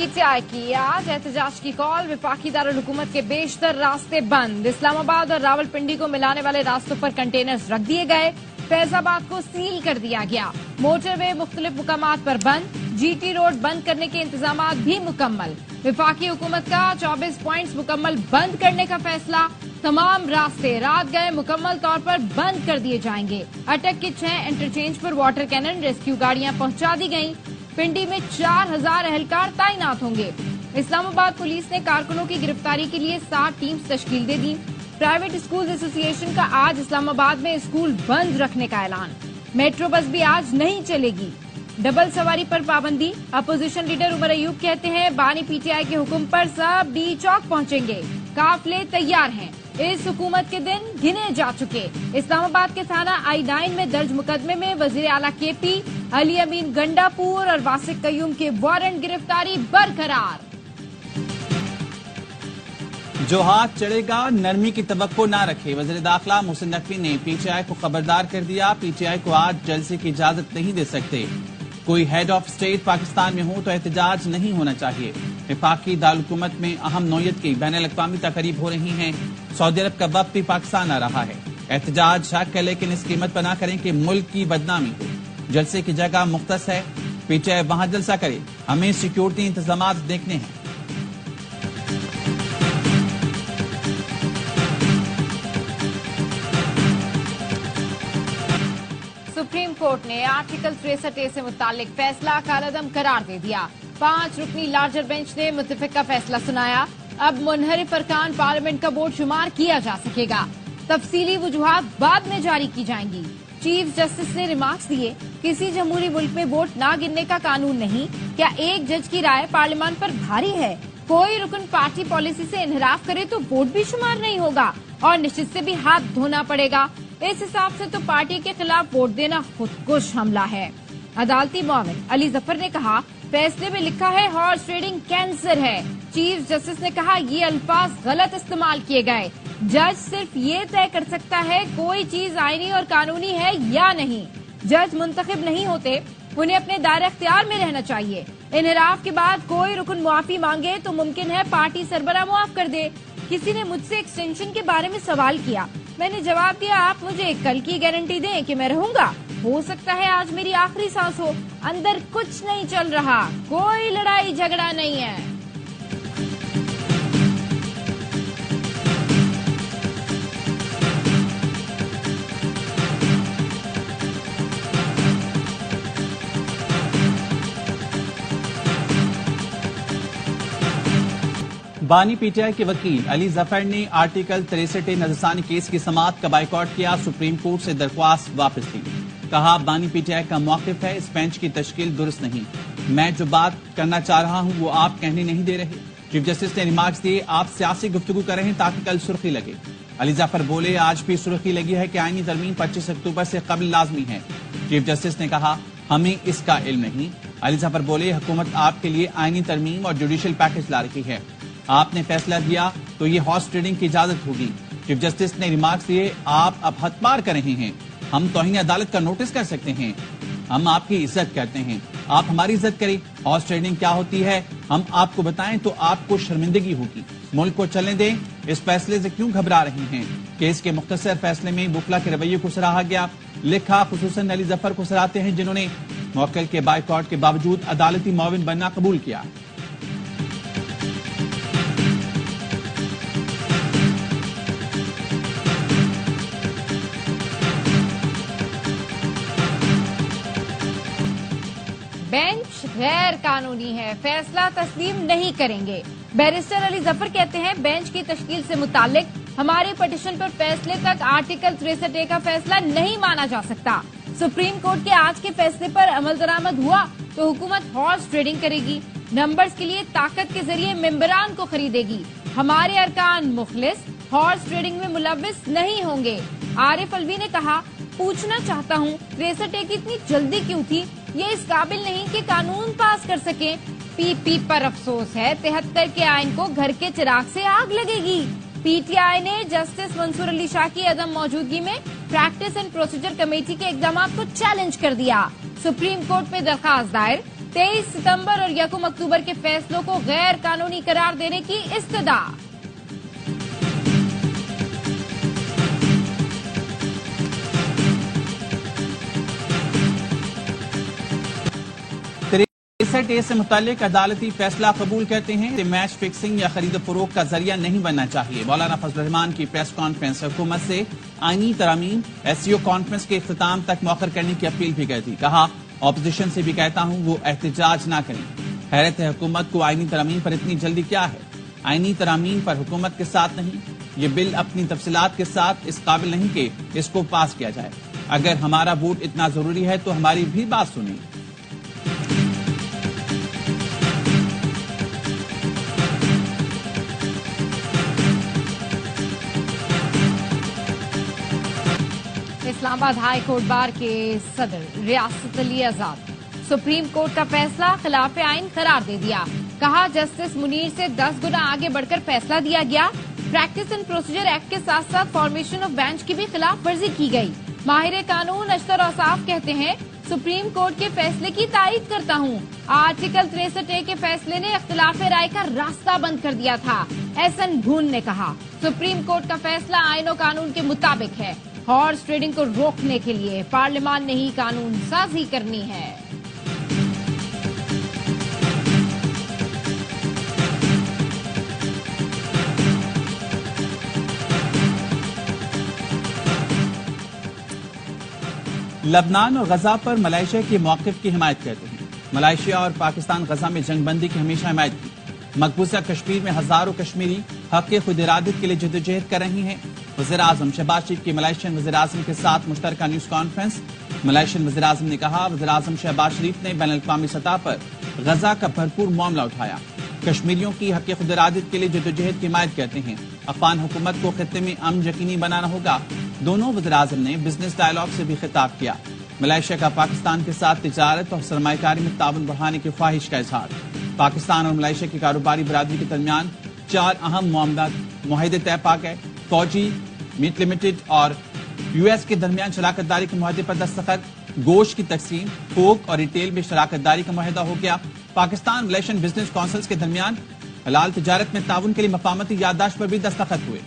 PTI की आज एहतजाज की कॉल। वफाकी दारुल हुकूमत के बेशतर रास्ते बंद। इस्लामाबाद और रावलपिंडी को मिलाने वाले रास्तों पर कंटेनर्स रख दिए गए। फैजाबाद को सील कर दिया गया। मोटरवे मुख्तलिफ मुकामात पर बंद। GT रोड बंद करने के इंतजामात भी मुकम्मल। वफाकी हुकूमत का 24 पॉइंट्स मुकम्मल बंद करने का फैसला। तमाम रास्ते रात गए मुकम्मल तौर पर बंद कर दिए जाएंगे। अटक के 6 इंटरचेंज पर वाटर कैनन रेस्क्यू गाड़ियां पहुंचा दी गईं। पिंडी में 4000 एहलकार तैनात होंगे। इस्लामाबाद पुलिस ने कारकुनों की गिरफ्तारी के लिए 7 टीम्स तश्कील दे दी। प्राइवेट स्कूल एसोसिएशन का आज इस्लामाबाद में स्कूल बंद रखने का ऐलान। मेट्रो बस भी आज नहीं चलेगी। डबल सवारी पर पाबंदी। अपोजिशन लीडर उमर अयूब कहते हैं बानी PTI के हुक्म पर सब डी चौक पहुंचेंगे। काफिले तैयार हैं। इस हुकूमत के दिन गिने जा चुके। इस्लामाबाद के थाना I9 में दर्ज मुकदमे में वजीर आला KP, अली अमीन गंडापुर और वासिक कयूम के वारंट गिरफ्तारी बरकरार। जो हाथ चढ़ेगा नरमी की तवक्को ना रखे। वजीर दाखिला मोहसिन नकवी ने PTI को खबरदार कर दिया। PTI को आज जलसे की इजाजत नहीं दे सकते। कोई हेड ऑफ स्टेट पाकिस्तान में हो तो एहतजाज नहीं होना चाहिए। वफाकी दारुलहुकूमत में अहम नौयत की बैन अल-अक़वामी तकरीब हो रही हैं। सऊदी अरब का वक्त भी पाकिस्तान आ रहा है। एहतजाज हक है लेकिन इस कीमत पर ना करें कि मुल्क की बदनामी हो। जलसे की जगह मुख्तस है। PTI वहां जलसा करे। हमें सिक्योरिटी इंतजाम देखने हैं। सुप्रीम कोर्ट ने आर्टिकल 63A से मुतालिक फैसला कालअदम करार दे दिया। 5 रुकनी लार्जर बेंच ने मुत्तफिक का फैसला सुनाया। अब मुनहरिफ अरकान पार्लियामेंट का वोट शुमार किया जा सकेगा। तफसीली वजूहात बाद में जारी की जाएंगी। चीफ जस्टिस ने रिमार्क्स दिए, किसी जमहूरी मुल्क में वोट ना गिनने का कानून नहीं। क्या एक जज की राय पार्लियामेंट पर भारी है? कोई रुकन पार्टी पॉलिसी से इनहराफ करे तो वोट भी शुमार नहीं होगा और निश्चित से भी हाथ धोना पड़ेगा। इस हिसाब से तो पार्टी के खिलाफ वोट देना खुदकुश हमला है। अदालती मुआविन अली जफर ने कहा, फैसले में लिखा है हॉर्स ट्रेडिंग कैंसर है। चीफ जस्टिस ने कहा ये अल्फाज गलत इस्तेमाल किए गए। जज सिर्फ ये तय कर सकता है कोई चीज आईनी और कानूनी है या नहीं। जज मुंतखब नहीं होते, उन्हें अपने दायरे इख्तियार में रहना चाहिए। इनहराफ के बाद कोई रुकन मुआफी मांगे तो मुमकिन है पार्टी सरबराह मुआफ कर दे। किसी ने मुझसे एक्सटेंशन के बारे में सवाल किया। मैंने जवाब दिया, आप मुझे कल की गारंटी दें कि मैं रहूंगा। हो सकता है आज मेरी आखिरी सांस हो। अंदर कुछ नहीं चल रहा, कोई लड़ाई झगड़ा नहीं है। बानी PTI के वकील अली जफर ने आर्टिकल 63A नजरसानी केस की समाअत का बाइकआउट किया। सुप्रीम कोर्ट से दरख्वास्त वापस ली। कहा बानी PTI का मौकिफ है, इस बेंच की तश्कील दुरुस्त नहीं। मैं जो बात करना चाह रहा हूं वो आप कहने नहीं दे रहे। चीफ जस्टिस ने रिमार्क्स दिए, आप सियासी गुफ्तगू कर रहे हैं ताकि कल सुर्खी लगे। अली जफर बोले, आज भी सुर्खी लगी है कि आईनी तरमीम 25 अक्टूबर से कबल लाजमी है। चीफ जस्टिस ने कहा हमें इसका इल्म नहीं। अली जफर बोले, हुकूमत आपके लिए आईनी तरमीम और जुडिशियल पैकेज ला रही है। आपने फैसला दिया तो ये हॉर्स ट्रेडिंग की इजाजत होगी। चीफ जस्टिस ने रिमार्क्स दिए, आप अब हद पार कर रहे हैं। हम तौहीन अदालत का नोटिस कर सकते हैं। हम आपकी इज्जत करते हैं, आप हमारी इज्जत करें। हॉर्स ट्रेडिंग क्या होती है हम आपको बताएं तो आपको शर्मिंदगी होगी। मुल्क को चलने दें। इस फैसले से क्यों घबरा रही हैं? केस के मुख्तसर फैसले में बुखला के रवैये को सराहा गया। लिखा, खुसूसन अली जफर को सराहते हैं जिन्होंने मुवक्किल के बाइकआउट के बावजूद अदालती मुआविन बनना कबूल किया। बेंच गैर कानूनी है, फैसला तस्लीम नहीं करेंगे। बैरिस्टर अली जफर कहते हैं बेंच की तश्कील से मुतालिक हमारे पटिशन पर फैसले तक आर्टिकल 63A का फैसला नहीं माना जा सकता। सुप्रीम कोर्ट के आज के फैसले पर अमल दरामद हुआ तो हुकूमत हॉर्स ट्रेडिंग करेगी। नंबर्स के लिए ताकत के जरिए मेंबरान को खरीदेगी। हमारे अरकान मुखलिस हॉर्स ट्रेडिंग में मुलव्विस नहीं होंगे। आरिफ अलवी ने कहा, पूछना चाहता हूँ 63A की इतनी जल्दी क्यों थी? ये इस काबिल नहीं कि कानून पास कर सके। PP पर अफसोस है, 73 के आइन को घर के चिराग से आग लगेगी। PTI ने जस्टिस मंसूर अली शाह की अदम मौजूदगी में प्रैक्टिस एंड प्रोसीजर कमेटी के इकदाम को चैलेंज कर दिया। सुप्रीम कोर्ट में दरखास्त दायर। 23 सितंबर और 1 अक्टूबर के फैसलों को गैर कानूनी करार देने की इस्तदा। ए से मुतालिक अदालती फैसला कबूल करते हैं कि मैच फिक्सिंग या खरीद फरोख्त का जरिया नहीं बनना चाहिए। मौलाना फजल रहमान की प्रेस कॉन्फ्रेंस हुकूमत से आईनी तरामीम एससीओ कॉन्फ्रेंस के इख्तिताम तक मौखर करने की अपील भी कर दी। कहा ऑपोजिशन से भी कहता हूं वो एहतजाज ना करें। हैरत है हुकूमत को आईनी तरामीम पर इतनी जल्दी क्या है। आईनी तरामीम पर हुकूमत के साथ नहीं, ये बिल अपनी तफसीलात के साथ इस काबिल नहीं कि इसको पास किया जाए। अगर हमारा वोट इतना जरूरी है तो हमारी भी बात सुनिए। इस्लामाबाद हाई कोर्ट बार के सदर रियासत अली आजाद सुप्रीम कोर्ट का फैसला खिलाफ आइन करार दे दिया। कहा जस्टिस मुनीर से 10 गुना आगे बढ़कर फैसला दिया गया। प्रैक्टिस एंड प्रोसीजर एक्ट के साथ साथ फॉर्मेशन ऑफ बेंच की भी खिलाफ वर्जी की गई। माहिर कानून अशतर औसाफ कहते हैं सुप्रीम कोर्ट के फैसले की तारीफ करता हूं। आर्टिकल 63A के फैसले ने इख्तिलाफ राय का रास्ता बंद कर दिया था। एहसन घून ने कहा सुप्रीम कोर्ट का फैसला आइन और कानून के मुताबिक है। हॉर्स ट्रेडिंग को रोकने के लिए पार्लियामान ने ही कानून साजी करनी है। लबनान और गजा पर मलेशिया के मौक़िफ़ की हिमायत करते हैं। मलेशिया और पाकिस्तान गजा में जंगबंदी की हमेशा हिमायत की। मकबूजा कश्मीर में हजारों कश्मीरी हक़ खुद इरादत के लिए जद्दोजहद कर रही हैं। वज़ीर आज़म शहबाज शरीफ की मलेशियन वज़ीर आज़म के साथ मुश्तरका न्यूज़ कॉन्फ्रेंस। मलेशियन वज़ीर आज़म ने कहा वज़ीर आज़म शहबाज शरीफ ने बैनुल अक़वामी सतह पर गजा का भरपूर मामला उठाया। कश्मीरियों की हक़ खुद इरादत के लिए जद्दोजहद की हिमायत करते हैं। अफ़गान हुकूमत को खित्ते में अमन यकीनी बनाना होगा। दोनों वज़ीर आज़म ने बिजनेस डायलॉग से भी खिताब किया। मलेशिया का पाकिस्तान के साथ तिजारत और सरमायाकारी में ताउन बढ़ाने की ख्वाहिश का इजहार। पाकिस्तान और मलेशिया की कारोबारी बरादरी के दरमियान 4 अहम मुआहदे तय पा गए। फौजी, मीट लिमिटेड और यूएस के दरमियान शराकत दारी के मुआहदे पर दस्तखत। गोश्त की तकसीम, थोक और रिटेल में शराकत दारी का मुआहदा हो गया। पाकिस्तान मलेशियन बिजनेस काउंसिल्स के दरमियान हलाल तिजारत में ताउन के लिए मफाहमती याददाश्त पर भी दस्तखत हुए।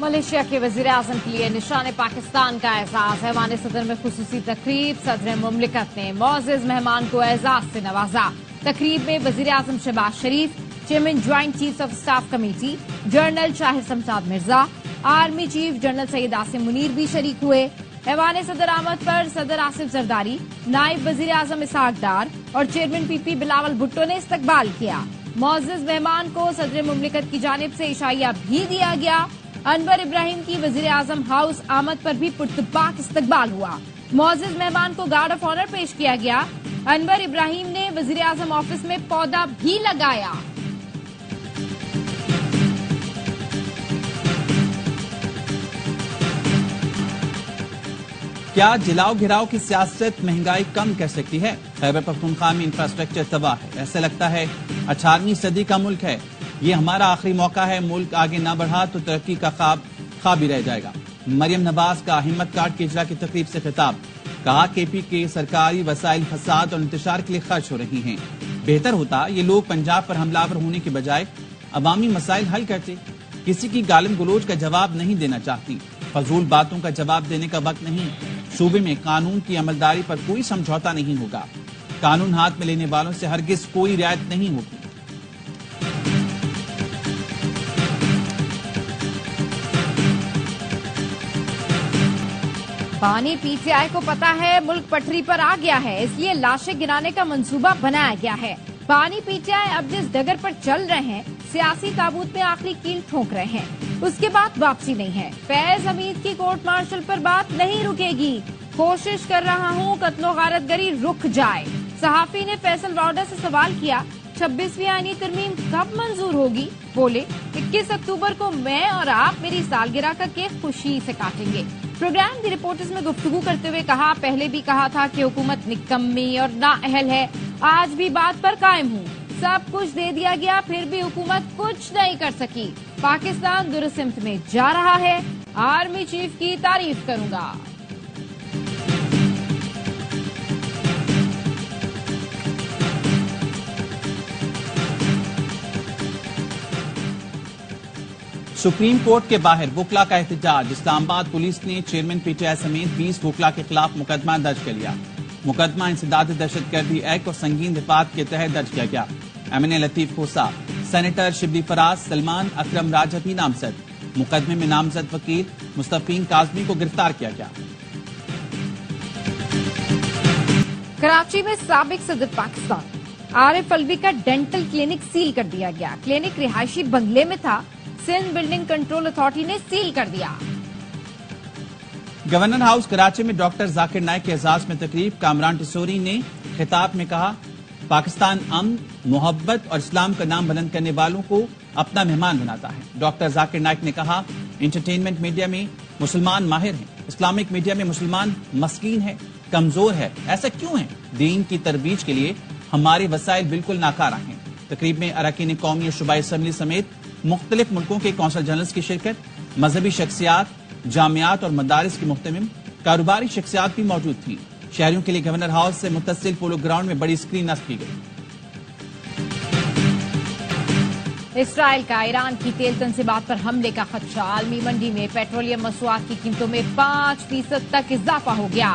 मलेशिया के वजीर आजम के लिए निशान पाकिस्तान का एजाज। ऐवान सदर में खुसूसी तकरीब। सदर मुमलिकत ने मोअज़्ज़िज़ मेहमान को एजाज से नवाजा। तकरीब में वजीर आजम Shahbaz Sharif, chairman joint chiefs of staff committee general Shahid Shamshad Mirza, army chief general Syed Asim Munir भी शरीक हुए। ऐवान सदर आमद पर सदर आसिफ जरदारी, नायब वजीर आजम इसहाक डार और चेयरमैन पीपी बिलावल भुट्टो ने इस्तकबाल किया। मोअज़्ज़िज़ मेहमान को सदर मुमलिकत की जानिब से इशाइया भी दिया गया। अनवर इब्राहिम की वजीर आजम हाउस आमद पर भी पुरतपाक इस्तकबाल हुआ। मोअज़्ज़िज़ मेहमान को गार्ड ऑफ ऑनर पेश किया गया। अनवर इब्राहिम ने वजीर आजम ऑफिस में पौधा भी लगाया। क्या जिलाओ घिराव की सियासत महंगाई कम कर सकती है? खैबर पख्तूनख्वा में इंफ्रास्ट्रक्चर तबाह है। ऐसे लगता है 18वीं सदी का मुल्क है। ये हमारा आखिरी मौका है। मुल्क आगे न बढ़ा तो तरक्की का ख्वाब ही रह जाएगा। मरियम नवाज का हिम्मत कार्ड के इजरा की तकरीब से खिताब। कहा केपी के सरकारी वसाइल फसाद और इंतशार के लिए खर्च हो रही हैं। बेहतर होता ये लोग पंजाब पर हमलावर होने के बजाय अवामी मसाइल हल करते। किसी की गालिम गलोच का जवाब नहीं देना चाहती। फजूल बातों का जवाब देने का वक्त नहीं। सूबे में कानून की अमलदारी पर कोई समझौता नहीं होगा। कानून हाथ में लेने वालों से हरगिज कोई रियायत नहीं होगी। बानी पीटीआई को पता है मुल्क पटरी पर आ गया है, इसलिए लाशें गिराने का मंसूबा बनाया गया है। बानी पीटीआई अब जिस डगर पर चल रहे हैं, सियासी ताबूत में आखिरी कील ठोक रहे हैं, उसके बाद वापसी नहीं है। फैज हमीद की कोर्ट मार्शल पर बात नहीं रुकेगी। कोशिश कर रहा हूँ कत्लो गारतगरी रुक जाए। सहाफी ने फैसल वाउडा से सवाल किया 26वीं आईनी तरमीम कब मंजूर होगी? बोले 21 अक्टूबर को मैं और आप मेरी सालगिरह का केक खुशी से काटेंगे। प्रोग्राम दी रिपोर्टर्स में गुफ्तगू करते हुए कहा, पहले भी कहा था कि हुकूमत निकम्मी और नाअहल है। आज भी बात पर कायम हूँ। सब कुछ दे दिया गया, फिर भी हुकूमत कुछ नहीं कर सकी। पाकिस्तान दुरुस्त सिमत में जा रहा है। आर्मी चीफ की तारीफ करूंगा। सुप्रीम कोर्ट के बाहर वकला का एहतजाज। इस्लामाबाद पुलिस ने चेयरमैन पीटीआई समेत 20 वकला के खिलाफ मुकदमा दर्ज कर लिया। मुकदमा इंसदाद दहशतगर्दी एक्ट और संगीन रिपात के तहत दर्ज किया गया। एमएनए लतीफ खोसा, सेनेटर शिबली फराज, सलमान अकरम राजा भी नामजद। मुकदमे में नामजद वकील मुस्तफीन काजमी को गिरफ्तार किया गया। कराची में साबिक सदर पाकिस्तान आरिफ अलवी का डेंटल क्लिनिक सील कर दिया गया। क्लिनिक रिहायशी बंगले में था, सिंध बिल्डिंग कंट्रोल अथॉरिटी ने सील कर दिया। गवर्नर हाउस कराची में डॉक्टर जाकिर नाइक के एजाज में तकरीब। कामरान टिसोरी ने खिताब में कहा, पाकिस्तान अमन, मोहब्बत और इस्लाम का नाम बुलंद करने वालों को अपना मेहमान बनाता है। डॉक्टर जाकिर नाइक ने कहा, इंटरटेनमेंट मीडिया में मुसलमान माहिर हैं, इस्लामिक मीडिया में मुसलमान मस्कीन है, कमजोर है। ऐसा क्यों है? दीन की तरबीज के लिए हमारे वसाइल बिल्कुल नाकारा हैं। तकरीब में अरकान कौमी और सूबाई असम्बली समेत मुख्तलिफ मुल्कों के कौंसल जनरल्स की शिरकत। मजहबी शख्सियात, जामियात और मदारिस की मुहतमिम, कारोबारी शख्सियात भी मौजूद थी। शहरियों के लिए गवर्नर हाउस से मुत्तसिल पोलो ग्राउंड में बड़ी स्क्रीन नस्ब की गई। इसराइल का ईरान की तेल तंसीबात पर हमले का खदशा। आलमी मंडी में पेट्रोलियम मसनूआत की कीमतों में 5% तक इजाफा हो गया।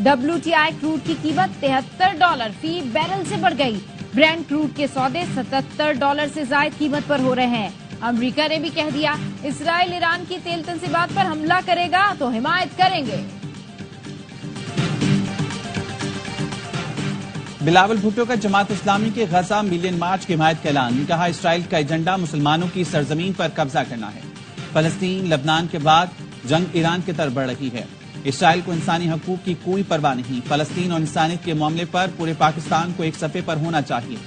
WTI क्रूड की कीमत $73 फी बैरल से बढ़ गई। ब्रेंट क्रूड के सौदे $77 से जायद कीमत पर हो रहे हैं। अमेरिका ने भी कह दिया, इसराइल ईरान की तेल तंसीबात पर हमला करेगा तो हिमायत करेंगे। बिलावल भुट्टो का जमात इस्लामी के गजा मिलियन मार्च की हिमायत का ऐलान। कहा, इसराइल का एजेंडा मुसलमानों की सरजमीन पर कब्जा करना है। फलस्तीन, लबनान के बाद जंग ईरान की तरफ बढ़ रही है। इसराइल को इंसानी हकूक की कोई परवाह नहीं। फलस्तीन और इंसानियत के मामले पर पूरे पाकिस्तान को एक सफ़े पर होना चाहिए।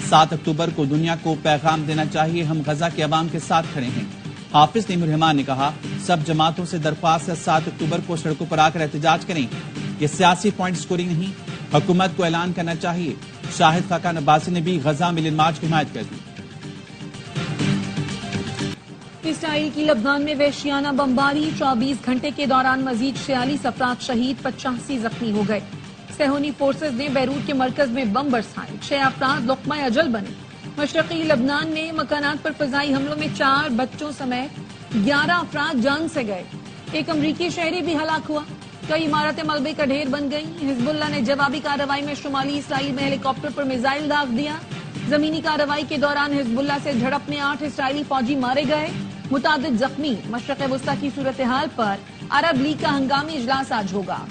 7 अक्टूबर को दुनिया को पैगाम देना चाहिए, हम गजा के अवाम के साथ खड़े हैं। हाफिज नईमुर रहमान ने कहा, सब जमातों से दरख्वास्त है 7 अक्टूबर को सड़कों पर आकर एहतजाज करें। ये सियासी पॉइंट स्कोरिंग नहीं, हुकूमत को ऐलान करना चाहिए। शाहिद खाकान अब्बासी ने भी गजा मिलियन मार्च की हिमायत कर दी। इसराइल की लबनान में वहशियाना बमबारी। 24 घंटे के दौरान मजीद 46 अफराद शहीद, 85 जख्मी हो गए। सेहोनी फोर्सेज ने बैरूत के मरकज में बम बरसाए, 6 अफराद लुक़मा अजल बने। मशरक़ी लबनान में मकानात पर फज़ाई हमलों में 4 बच्चों समेत 11 अफराद जान से गए। एक अमरीकी शहरी भी हलाक हुआ। कई इमारतें मलबे का ढेर बन गई। हिजबुल्लाह ने जवाबी कार्रवाई में शुमाली इसराइल में हेलीकॉप्टर पर मिसाइल दाग दिया। जमीनी कार्रवाई के दौरान हिजबुल्लाह से झड़प में 8 इसराइली फौजी मारे गए, मुतादिद जख्मी। मशरक़ वस्ता की सूरत हाल पर अरब लीग का हंगामी इजलास आज होगा।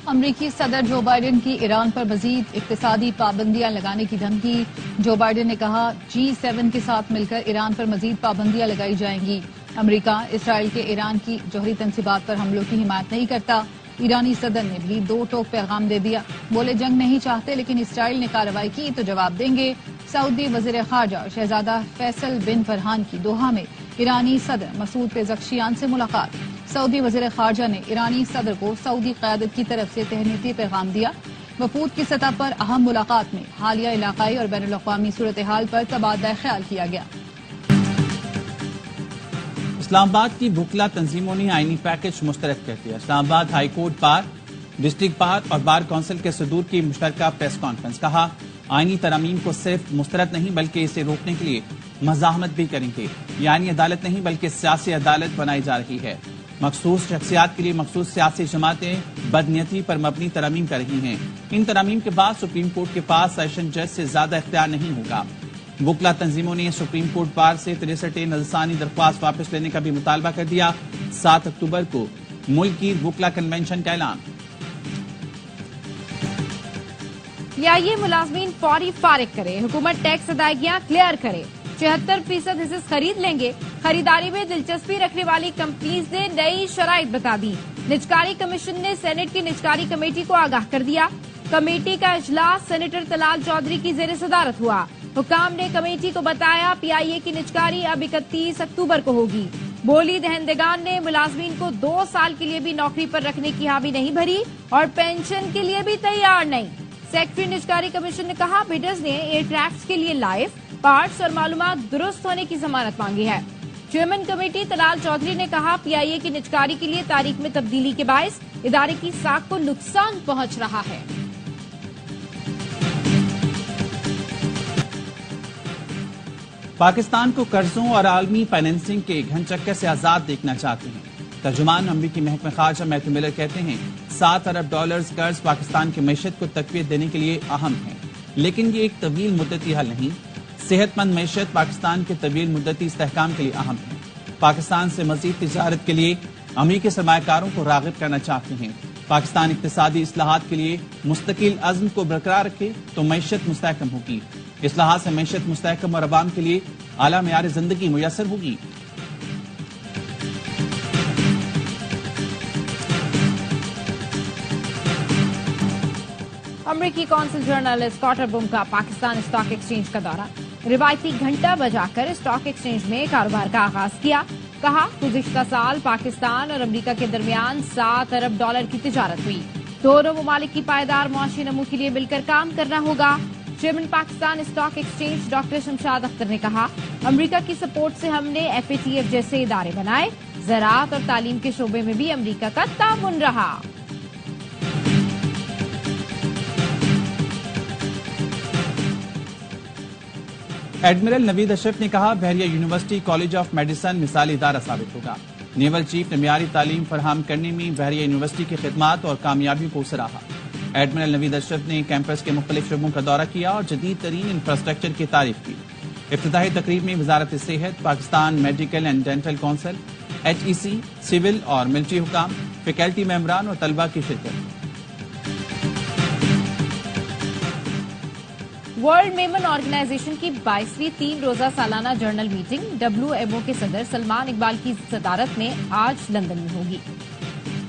अमरीकी सदर जो बाइडेन की ईरान पर मजीद इक्तिसादी पाबंदियां लगाने की धमकी। जो बाइडेन ने कहा, G7 के साथ मिलकर ईरान पर मजीद पाबंदियां लगाई जाएंगी। अमरीका इसराइल के ईरान की जौहरी तंसीबात पर हमलों की हिमायत नहीं करता। ईरानी सदर ने भी 2 टोक पैगाम दे दिया। बोले, जंग नहीं चाहते, लेकिन इसराइल ने कार्रवाई की तो जवाब देंगे। सऊदी वज़ीर ख़ारजा शहजादा फैसल बिन फरहान की दोहा में ईरानी सदर मसूद पेज़ेश्कियान से मुलाकात। सऊदी वज़ीर ख़ारजा ने ईरानी सदर को सऊदी क़यादत की तरफ से तहनीती पैगाम दिया। वफूद की सतह पर अहम मुलाकात में हालिया इलाकाई और बैनुल अक़वामी सूरत हाल पर तबादला ख्याल किया गया। इस्लामाबाद की वकला तंजीमों ने आईनी पैकेज मुस्तरद कर दिया। Islamabad high court bar, district bar और बार काउंसिल के सदूर की मुश्तरका प्रेस कॉन्फ्रेंस। कहा, आईनी तरमीम को सिर्फ मुस्तरद नहीं बल्कि इसे रोकने के लिए मज़ाहमत भी करेंगे। ये आईनी अदालत नहीं बल्कि सियासी अदालत बनाई जा रही है। मखसूस शख्सियात के लिए मखसूस सियासी जमातें बदनीयती पर मबनी तरमीम कर रही हैं। इन तरमीम के बाद सुप्रीम कोर्ट के पास सेशन जज से ज्यादा इख्तियार नहीं होगा। वकला तंजीमों ने सुप्रीम कोर्ट बार से 63 नजरसानी दरख्वास्त वापस लेने का भी मुतालबा कर दिया। 7 अक्टूबर को मुल्क की वकला कन्वेंशन का ऐलान। ये मुलाजमीन फौरी फारिग करे, हुकूमत टैक्स अदायगियां क्लियर करे, 76% हिस्सेस खरीद लेंगे। खरीदारी में दिलचस्पी रखने वाली कंपनीज ने नई शराइत बता दी। निजकारी कमीशन ने सेनेट की निजकारी कमेटी को आगाह कर दिया। कमेटी का इजलास सेनेटर तलाल चौधरी की जेर सदारत हुआ। हुकाम ने कमेटी को बताया, PIA की निजकारी अब 31 अक्टूबर को होगी। बोली दहंदगान ने मुलाजमीन को 2 साल के लिए भी नौकरी पर रखने की हामी नहीं भरी और पेंशन के लिए भी तैयार नहीं। सेक्रेटरी निजकारी कमीशन ने कहा, बिडर्स ने एयरक्राफ्ट के लिए लाइफ पार्ट्स और मालूमात दुरुस्त होने की जमानत मांगी है। चेयरमैन कमेटी तलाल चौधरी ने कहा, PIA की निजकारी के लिए तारीख में तब्दीली के बायस इदारे की साख को नुकसान पहुंच रहा है। पाकिस्तान को कर्जों और आलमी फाइनेंसिंग के घनचक्कर से आजाद देखना चाहते हैं। तर्जुमान अमरीकी महकमा खारजा मैथ्यू मिलर कहते हैं, $7 अरब कर्ज पाकिस्तान की मईशत को तकवीत देने के लिए अहम है, लेकिन ये एक तवील मुद्दती हल नहीं। सेहतमंद मईशत पाकिस्तान के तवील मुद्दती इस्तेहकाम के लिए अहम है। पाकिस्तान से मजीद तिजारत के लिए अमरीकी सरमायाकारों को राग़िब करना चाहते हैं। पाकिस्तान इक्तिसादी इस्लाहात के लिए मुस्तकिल अज़्म को बरकरार रखे तो मईशत मुस्तहकम होगी। इस्लाहात से मईशत मुस्तहकम और अवाम के लिए आला मेयार जिंदगी मुयस्सर होगी। अमरीकी कौंसिल जर्नल स्कॉट अर्बुम का पाकिस्तान स्टॉक एक्सचेंज का दौरा। रिवायती घंटा बजाकर स्टॉक एक्सचेंज में कारोबार का आगाज किया। कहा, गुज़िश्ता साल पाकिस्तान और अमरीका के दरमियान $7 अरब की तिजारत हुई। दोनों ममालिक की पायदार मुआशी नमू के लिए मिलकर काम करना होगा। Chairman Pakistan stock exchange doctor Shamshad Akhtar ने कहा, अमरीका की सपोर्ट से हमने FATF जैसे इदारे बनाए। ज़राअत और तालीम के शोबे में भी अमरीका का ताउन रहा। एडमिरल नवीद अशरफ ने कहा, बहरिया यूनिवर्सिटी कॉलेज ऑफ मेडिसिन मिसाली इदारा साबित होगा। नेवल चीफ ने मियारी तालीम फराहम करने में बहरिया यूनिवर्सिटी की खिदमात और कामयाबियों को सराहा। एडमिरल नवीद अशरफ ने कैंपस के मुख्तलिफ शोबों का दौरा किया और जदीद तरीन इंफ्रास्ट्रक्चर की तारीफ की। इफ्तिताही तकरीब में वजारत सेहत, Pakistan medical and dental council, HEC, civil और मिलिट्री हुकाम, फैकल्टी मेंबरान और तलबा की शिरकत। वर्ल्ड मेमन ऑर्गेनाइजेशन की 22वीं 3 रोजा सालाना जर्नल मीटिंग WMO के सदर सलमान इकबाल की सदारत में आज लंदन में होगी।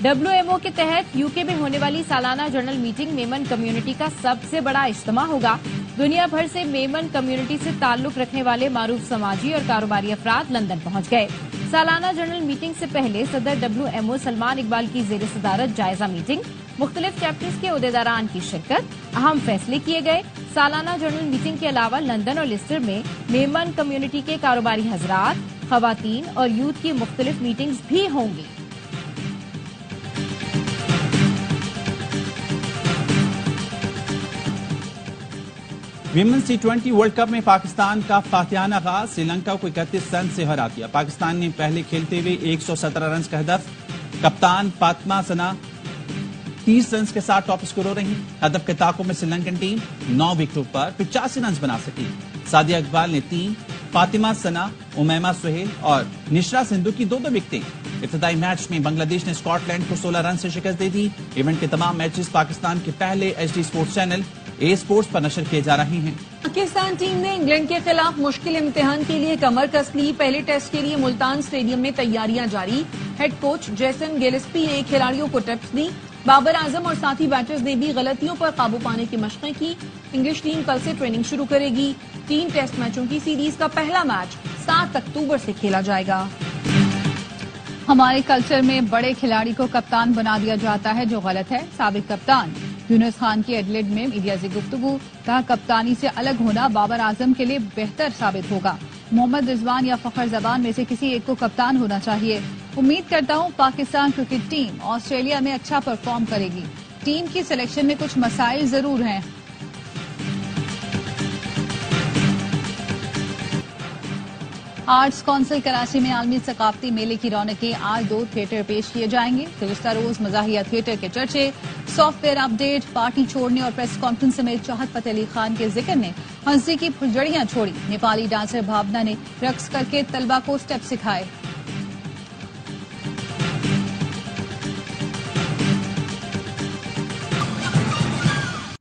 WMO के तहत UK में होने वाली सालाना जर्नल मीटिंग मेमन कम्युनिटी का सबसे बड़ा इज्तिमा होगा। दुनिया भर से मेमन कम्युनिटी से ताल्लुक रखने वाले मारूफ समाजी और कारोबारी अफराद लंदन पहुंच गए। सालाना जर्नल मीटिंग से पहले सदर WMO सलमान इकबाल की जेर सदारत जायजा मीटिंग, मुख्तलिफ चैप्टर्स के उहदेदारान की शिरकत, अहम फैसले किए गए। सालाना जर्नल मीटिंग के अलावा लंदन और लिस्टर में मेमन कम्युनिटी के कारोबारी हजरात, खवातीन और यूथ की मुख्तलिफ मीटिंग्स भी होंगी। विमेंस T20 वर्ल्ड कप में पाकिस्तान का फातिहाना आगाज, श्रीलंका को 31 रन से हरा दिया। पाकिस्तान ने पहले खेलते हुए 117 रन का हदफ। कप्तान फातिमा सना 30 रन के साथ टॉप स्कोरर रही। हदफ के ताकों में श्रीलंकन टीम 9 विकेटों पर 85 रन बना सकी। सादिया इकबाल ने 3, फातिमा सना, उमैमा सुहेल और निशरा सिंधु की 2-2 विकेटें। इब्तिदाई मैच में बांग्लादेश ने स्कॉटलैंड को 16 रन से शिकस्त दे दी। इवेंट के तमाम मैचेस पाकिस्तान के पहले HD sports channel A sports पर नशर किए जा रहे हैं। पाकिस्तान टीम ने इंग्लैंड के खिलाफ मुश्किल इम्तिहान के लिए कमर कस ली। पहले टेस्ट के लिए मुल्तान स्टेडियम में तैयारियां जारी। हेड कोच जेसन गिलेस्पी ने खिलाड़ियों को टिप्स दी। बाबर आजम और साथी बैटर्स ने भी गलतियों पर काबू पाने की मशक़ें की। इंग्लिश टीम कल से ट्रेनिंग शुरू करेगी। 3 टेस्ट मैचों की सीरीज का पहला मैच 7 अक्टूबर से खेला जाएगा। हमारे कल्चर में बड़े खिलाड़ी को कप्तान बना दिया जाता है, जो गलत है। साबिक कप्तान यूनुस खान की एडलेड में मीडिया से गुफ्तगू। कहा, कप्तानी से अलग होना बाबर आजम के लिए बेहतर साबित होगा। मोहम्मद रिजवान या फखर जबान में से किसी एक को कप्तान होना चाहिए। उम्मीद करता हूं पाकिस्तान क्रिकेट टीम ऑस्ट्रेलिया में अच्छा परफॉर्म करेगी। टीम की सिलेक्शन में कुछ मसाइल जरूर हैं। आर्ट्स काउंसिल कराची में आलमी सकाफती मेले की रौनकें। आज 2 थिएटर पेश किए जाएंगे। गुज़िश्ता रोज मज़ाहिया थिएटर के चर्चे, सॉफ्टवेयर अपडेट, पार्टी छोड़ने और प्रेस कॉन्फ्रेंस समेत चाहत फतेह अली खान के जिक्र ने हंसी की फुलझड़ियां छोड़ी। नेपाली डांसर भावना ने रक्स करके तलबा को स्टेप सिखाए।